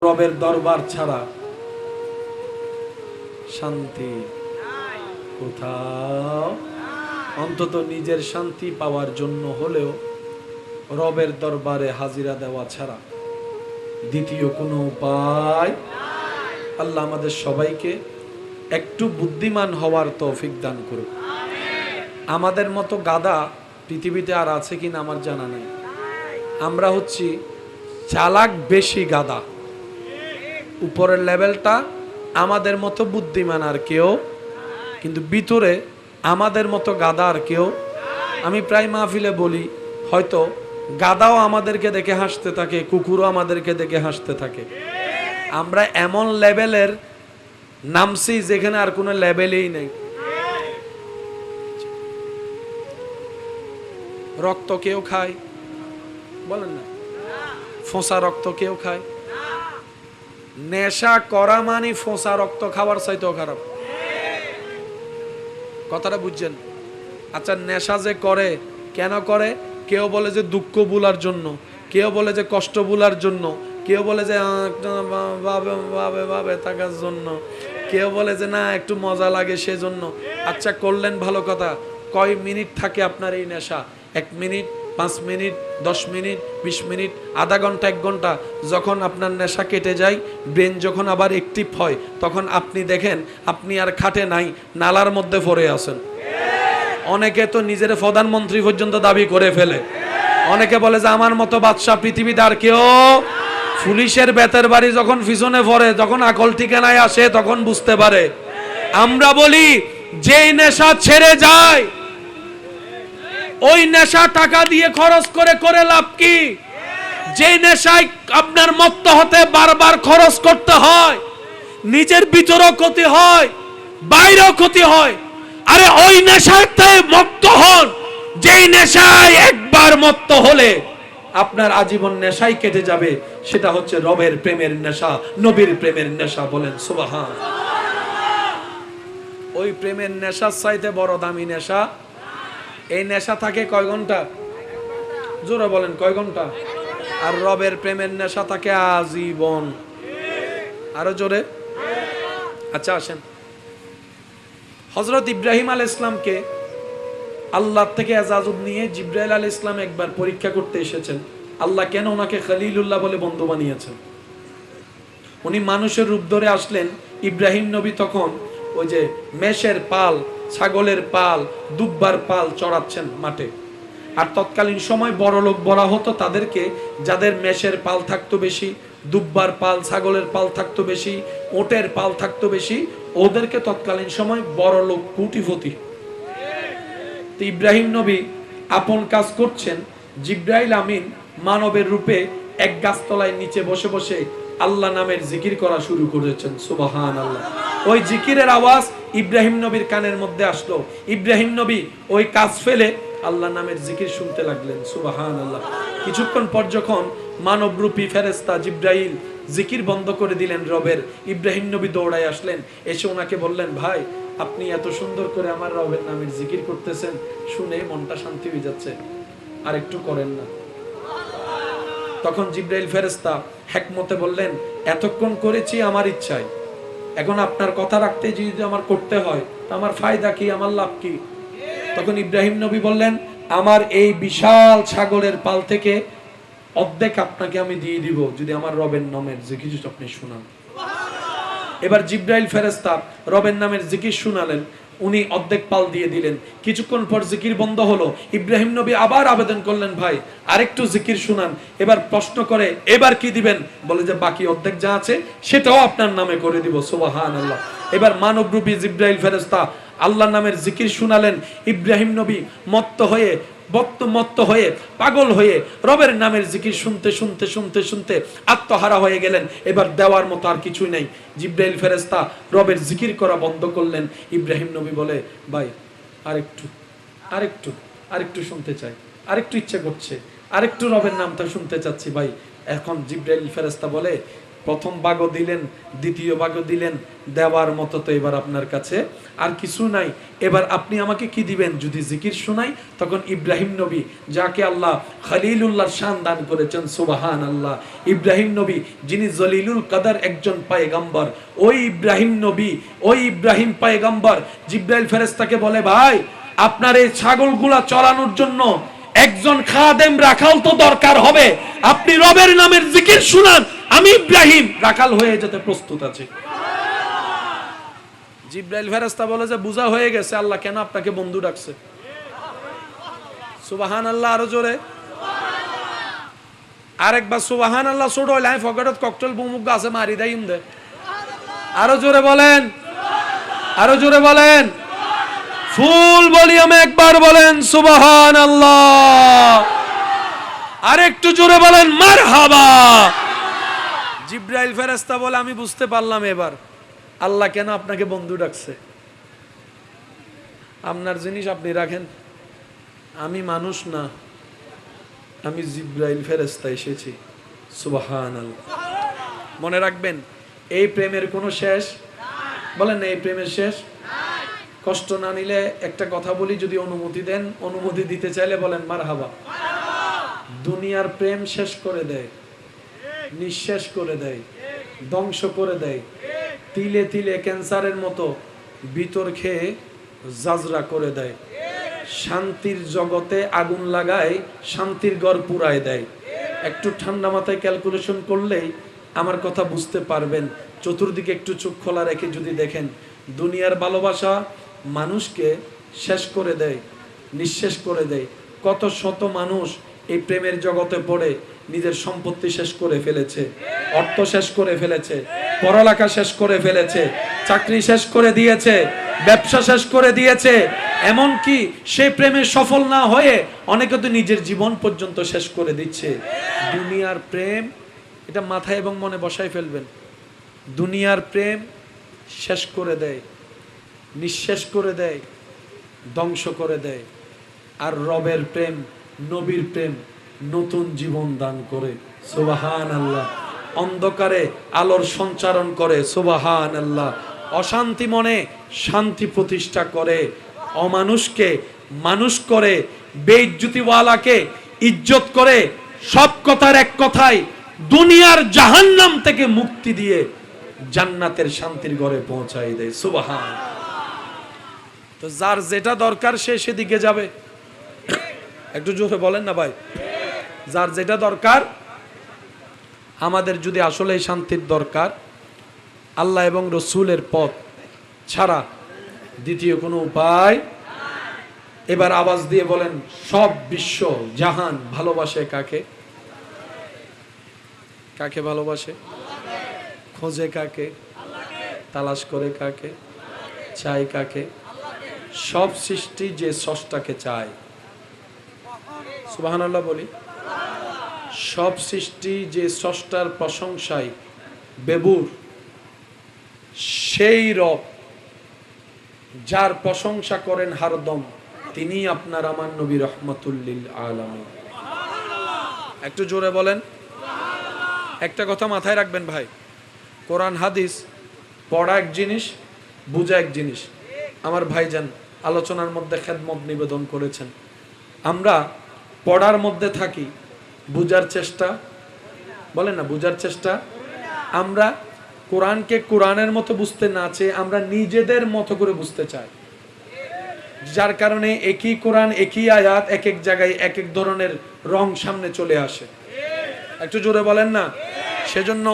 রবের দরবার ছাড়া শান্তি কোথাও। অন্তত নিজের শান্তি পাওয়ার জন্য হলেও রবের দরবারে হাজিরা দেওয়া ছাড়া দ্বিতীয় কোনো উপায়। আল্লাহ আমাদের সবাইকে একটু বুদ্ধিমান হওয়ার তৌফিক দান করুক। আমাদের মতো গাধা পৃথিবীতে আর আছে কিনা আমার জানা নাই। আমরা হচ্ছি চালাক বেশি গাধা, উপরের লেভেলটা আমাদের মতো বুদ্ধিমান আর কেউ, কিন্তু ভিতরে আমাদের মতো গাধা আর কেউ। আমি প্রায় মাহফিলে বলি, হয়তো গাধাও আমাদেরকে দেখে হাসতে থাকে, কুকুরও আমাদেরকে দেখে হাসতে থাকে। আমরা এমন লেভেলের নামছি যেখানে আর কোনো লেভেলই নেই। রক্ত কেউ খায়, বলেন না? ফোঁসা রক্ত কেউ খায়? নেশা করা মানে ফোঁসা রক্ত খাওয়ার চাইতেও খারাপ। কথাটা বুঝছেন? আচ্ছা, নেশা যে করে কেন করে? কেউ বলে যে দুঃখ ভুলার জন্য, কেউ বলে যে কষ্ট ভুলার জন্য, কেউ বলে যে ভাবে থাকার জন্য, কেউ বলে যে না একটু মজা লাগে সেজন্য। আচ্ছা, করলেন ভালো কথা। কয় মিনিট থাকে আপনার এই নেশা? 1 মিনিট, 5 মিনিট, 10 মিনিট, 20 মিনিট, আধা ঘন্টা, 1 ঘন্টা। যখন আপনার নেশা কেটে যায়, ব্রেন যখন আবার অ্যাক্টিভ হয়, তখন আপনি দেখেন আপনি আর খাটে নাই, নালার মধ্যে পড়ে আছেন। অনেকে তো নিজের প্রধানমন্ত্রী পর্যন্ত দাবি করে ফেলে। অনেকে বলে যে আমার মতো বাদশা পৃথিবীতে আর কেউ। পুলিশের বেতের বাড়ি যখন পিছনে পড়ে, যখন আকল ঠিকানায় আসে, তখন বুঝতে পারে। আমরা বলি যেই নেশা ছেড়ে যায়, ওই নেশা টাকা দিয়ে খরচ করে করে লাভ কি? যে নেশায় আপনার মত্ত হতে বারবার খরচ করতে হয়, নিজের ভিতরও ক্ষতি হয়, বাইরেও ক্ষতি হয়। আরে ওই নেশাতে মত্ত হন, যেই নেশায় একবার মত্ত হলে আপনার আজীবন নেশাই কেটে যাবে। সেটা হচ্ছে রবের প্রেমের নেশা, নবীর প্রেমের নেশা। বলেন সুবহান। ওই প্রেমের নেশার চাইতে বড় দামি নেশা। এই নেশা থাকে কয় ঘন্টা? জোরে বলেন, কয় ঘন্টা? আর রবের প্রেমের নেশা থাকে আজীবন। আরো জোরে। আচ্ছা আসেন, হযরত ইব্রাহিম আলাইহিস সালামকে আল্লাহ থেকে এজাজত নিয়ে জিবরাইল আলাইহিস সালাম একবার পরীক্ষা করতে এসেছেন। আল্লাহ কেন ওনাকে খলিলুল্লাহ বলে বন্ধু বানিয়েছেন? উনি মানুষের রূপ ধরে আসলেন। ইব্রাহিম নবী তখন ওই যে মেষের পাল, ছাগলের পাল, দুব্বার পাল চড়াচ্ছেন মাঠে। আর তৎকালীন সময় বড় লোক বলা হতো তাদেরকে, যাদের মেষের পাল থাকতো বেশি, দুব্বার পাল, ছাগলের পাল থাকতো বেশি, ওটের পাল থাকতো বেশি, ওদেরকে তৎকালীন সময় বড় লোক, কোটিপতি। তো ইব্রাহিম নবী আপন কাজ করছেন, জিবরাইল আমিন মানবের রূপে এক গাছতলায় নিচে বসে বসে আল্লাহ নামের জিকির করা শুরু করেছেন। সুবহানাল্লাহ। ওই জিকিরের আওয়াজ ইব্রাহিম নবীর কানের মধ্যে আসলো। ইব্রাহিম নবী ওই কাজ ফেলে আল্লাহ নামের জিকির শুনতে লাগলেন। সুবহানাল্লাহ। কিছুক্ষণ পর যখন মানবরূপী ফেরেশতা জিবরাইল জিকির বন্ধ করে দিলেন রবের, ইব্রাহিম নবী দৌড়ায় আসলেন। এসে ওনাকে বললেন, ভাই আপনি এত সুন্দর করে আমার রবের নামের জিকির করতেছেন, শুনে মনটা শান্তি হয়ে যাচ্ছে, আর একটু করেন না? তখন জিবরাইল ফেরেশতা হিকমতে বললেন, এতক্ষণ করেছি আমার ইচ্ছায়, এখন আপনার কথা রাখতে যদি আমার করতে হয়, তা আমার ফায়দা কি, আমার লাভ কি? তখন ইব্রাহিম নবী বললেন, আমার এই বিশাল ছাগলের পাল থেকে অর্ধেক আপনাকে আমি দিয়ে দিব যদি আমার রবের নামের জিকির আপনি শোনান। এবার জিবরাইল ফেরেশতা রবের নামের জিকির শোনালেন, উনি অর্ধেক পাল দিয়ে দিলেন। কিছুক্ষণ পর জিকির বন্ধ হলো। ইব্রাহিম নবী আবার আবেদন করলেন, ভাই আরেকটু জিকির শোনান। এবার প্রশ্ন করে, এবার কি দিবেন? বলে যে বাকি অর্ধেক যা আছে সেটাও আপনার নামে করে দিব। সুবহানাল্লাহ। এবার মানবরূপী জিবরাইল ফেরেশতা আল্লাহর নামের জিকির শোনালেন। ইব্রাহিম নবী মত্ত হয়ে পাগল হয়ে রবের নামের জিকির শুনতে শুনতে শুনতে শুনতে আত্মহারা হয়ে গেলেন। এবার দেওয়ার মতো আর কিছুই নাই। জিবরাইল ফেরেশতা রবের জিকির করা বন্ধ করলেন। ইব্রাহিম নবী বলে, ভাই আরেকটু আরেকটু আরেকটু শুনতে চাই, আরেকটু ইচ্ছে করছে, আরেকটু রবের নামটা শুনতে চাচ্ছি ভাই। এখন জিবরাইল ফেরেশতা বলে, প্রথম ভাগও দিলেন, দ্বিতীয় ভাগও দিলেন, দেওয়ার মতো তো এবার আপনার কাছে আর কিছু নাই। এবার আপনি আমাকে কি দিবেন? যদি জিকির শোনাই, তখন ইব্রাহিম নবী, যাকে আল্লাহ খলিলুল্লাহর শান দান করেছেন, সুবহানাল্লাহ, ইব্রাহিম নবী যিনি জলিলুল কদর একজন পয়গম্বর, ওই ইব্রাহিম নবী, ওই ইব্রাহিম পয়গম্বর জিব্রাইল ফেরেশতাকে বলে, ভাই আপনার এই ছাগলগুলা চড়ানোর জন্য একজন খাদেম রাখাল তো দরকার হবে, আপনি রবের নামের জিকির শুনান, আমি ইব্রাহিম রাখাল হয়ে যেতে প্রস্তুত আছি। জিব্রাইল ফেরেশতা বলে যে বুঝা হয়ে গেছে, আল্লাহ কেন আপনাকে বন্ধু ডাকছে। সুবহানাল্লাহ, আরো জোরে আরেকবার সুবহানাল্লাহ। ছোট হইলে আমি ফকেটত ককটেল বুমুক গাছে মারি দেই দে। আরো জোরে বলেন, আরো জোরে বলেন, ফুল ভলিউমে একবার বলেন সুবহানাল্লাহ, আর একটু জোরে বলেন মারহাবা। জিব্রাইল ফেরেশতা বলে আমি বুঝতে পারলাম এবার আল্লাহ কেন আপনাকে বন্ধু ডাকছে। আপনার জিনিস আপনি রাখেন, আমি মানুষ না, আমি জিব্রাইল ফেরেশতা এসেছি। সুবহানাল্লাহ। মনে রাখবেন, এই প্রেমের কোনো শেষ বলেন না, এই প্রেমের শেষ। কষ্ট না নিলে একটা কথা বলি, যদি অনুমতি দেন, অনুমতি দিতে চাইলে বলেন মারহাবা। দুনিয়ার প্রেম শেষ করে দেয়, নিঃশেষ করে দেয়, ধ্বংস করে দেয়, তিলে তিলে ক্যান্সারের মতো ভিতর খেয়ে জাজরা করে দেয়। শান্তির জগতে আগুন লাগায়, শান্তির ঘর পুরায় দেয়। একটু ঠান্ডা মাথায় ক্যালকুলেশন করলেই আমার কথা বুঝতে পারবেন। চতুর্দিকে একটু চোখ খোলা রেখে যদি দেখেন, দুনিয়ার ভালোবাসা মানুষকে শেষ করে দেয়, নিঃশেষ করে দেয়। কত শত মানুষ এই প্রেমের জগতে পড়ে নিজের সম্পত্তি শেষ করে ফেলেছে, অর্থ শেষ করে ফেলেছে, পড়ালেখা শেষ করে ফেলেছে, চাকরি শেষ করে দিয়েছে, ব্যবসা শেষ করে দিয়েছে। এমন কি সে প্রেমে সফল না হয়ে অনেকে তো নিজের জীবন পর্যন্ত শেষ করে দিচ্ছে। দুনিয়ার প্রেম, এটা মাথায় এবং মনে বসায় ফেলবেন, দুনিয়ার প্রেম শেষ করে দেয়, নিঃশেষ করে দেয়, ধ্বংস করে দেয়। আর রবের প্রেম, নবীর প্রেম নতুন জীবন দান করে। সুবহানাল্লাহ। অন্ধকারে আলোর সঞ্চারণ করে। সুবহানাল্লাহ। অশান্তি মনে শান্তি প্রতিষ্ঠা করে, অমানুষকে মানুষ করে, বেইজ্জতিওয়ালাকে ইজ্জত করে। সব কথার এক কথায়, দুনিয়ার জাহান্নাম থেকে মুক্তি দিয়ে জান্নাতের শান্তির ঘরে পৌঁছাই দেয়। সুবহানাল্লাহ। তো যার যেটা দরকার সে সেদিকে যাবে। একটু জোরে বলেন না ভাই, যার যেটা দরকার। আমাদের যদি আসলে শান্তির দরকার, আল্লাহ এবং রসুলের পথ ছাড়া দ্বিতীয় কোনো উপায়। এবার আওয়াজ দিয়ে বলেন, সব বিশ্ব জাহান ভালোবাসে কাকে? কাকে ভালোবাসে? খোঁজে কাকে? তালাশ করে কাকে? চায় কাকে? সব সৃষ্টি যে স্রষ্টাকে চায়। সুবহানাল্লাহ বলি। সব সৃষ্টি যে স্রষ্টার প্রশংসায় বেবুর, সেই রব যার প্রশংসা করেন হরদম, তিনি আপনার আমার নবী রহমাতুল লিল আলামিন। একটু জোরে বলেন। একটা কথা মাথায় রাখবেন ভাই, কোরআন হাদিস পড়া এক জিনিস, বুঝা এক জিনিস। আমার ভাইজান আলোচনার মধ্যে খেদমত নিবেদন করেছেন। আমরা পড়ার মধ্যে থাকি, বুঝার চেষ্টা, বলেন না, বুঝার চেষ্টা। আমরা কোরআনকে কোরআনের মতো বুঝতে না চেয়ে আমরা নিজেদের মতো করে বুঝতে চাই, যার কারণে একই কোরআন, একই আয়াত এক এক জায়গায় এক এক ধরনের রং সামনে চলে আসে। একটু জোরে বলেন না। সেজন্য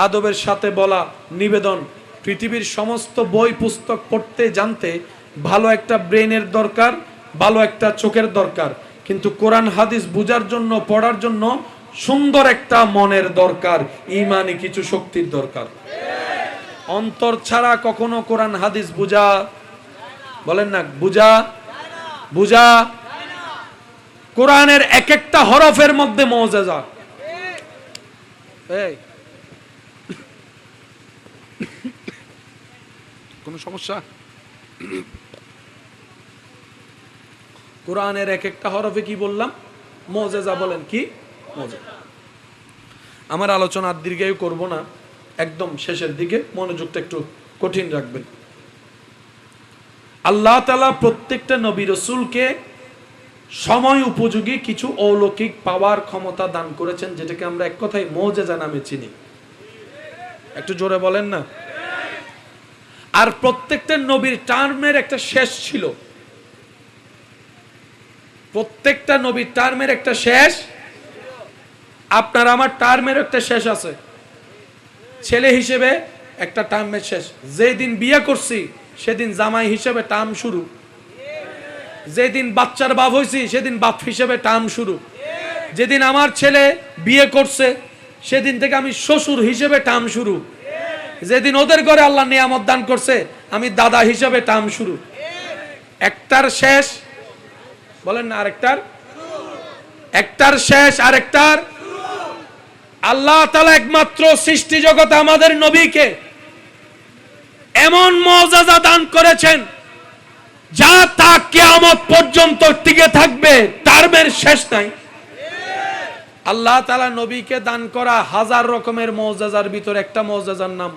আদবের সাথে বলা নিবেদন, পৃথিবীর সমস্ত বই পুস্তক পড়তে জানতে ভালো একটা ব্রেনের দরকার, ভালো একটা চোখের দরকার, কিন্তু কোরআন হাদিস বুঝার জন্য, পড়ার জন্য সুন্দর একটা মনের দরকার, ঈমানি কিছু শক্তির দরকার। অন্তর ছাড়া কখনো কোরআন হাদিস বুঝা, বলেন না, বুঝা বুঝা। কোরআনের এক একটা হরফের মধ্যে মুআজিজা। এই কোন সমস্যা? কোরআনের এক একটা হরফে কি বললাম? মুআজিজা। বলেন কি মুআজিজা? আমার আলোচনা দীর্ঘায়ু করব না, একদম শেষের দিকে মনোযোগটা একটু কঠিন রাখবেন। আল্লাহ তাআলা প্রত্যেকটা নবী রাসূলকে সময় উপযোগী কিছু অলৌকিক পাওয়ার ক্ষমতা দান করেছেন, যেটাকে আমরা এক কথায় মুজিজা নামে চিনি। একটু জোরে বলেন না। আর প্রত্যেকটা নবীর টার্মের একটা শেষ ছিল, প্রত্যেকটা নবীর টার্মের একটা শেষ। আপনার আমার টার্মের একটা শেষ আছে। ছেলে হিসেবে একটা টার্মের শেষ, যেদিন বিয়ে করছি সেদিন জামাই হিসেবে টার্ম শুরু, যেদিন বাচ্চার বাপ হয়েছি সেদিন বাপ হিসেবে টার্ম শুরু, যেদিন আমার ছেলে বিয়ে করছে সেদিন থেকে আমি শ্বশুর হিসেবে টার্ম শুরু, যেদিন ওদের ঘরে আল্লাহ নিয়ামত দান করছে আমি দাদা হিসেবে টার্ম শুরু। একটার শেষ বলেন না, আরেকটার, একটার শেষ আরেকটার। আল্লাহ তাআলা একমাত্র সৃষ্টি জগতে আমাদের নবীকে এমন মুজিজা দান করেছেন যা তা কিয়ামত পর্যন্ত টিকে থাকবে, টার্মের শেষ নাই। আল্লাহ তাআলা নবীকে দান করা হাজার রকমের মুজিজার ভিতর একটা মুজিজার নাম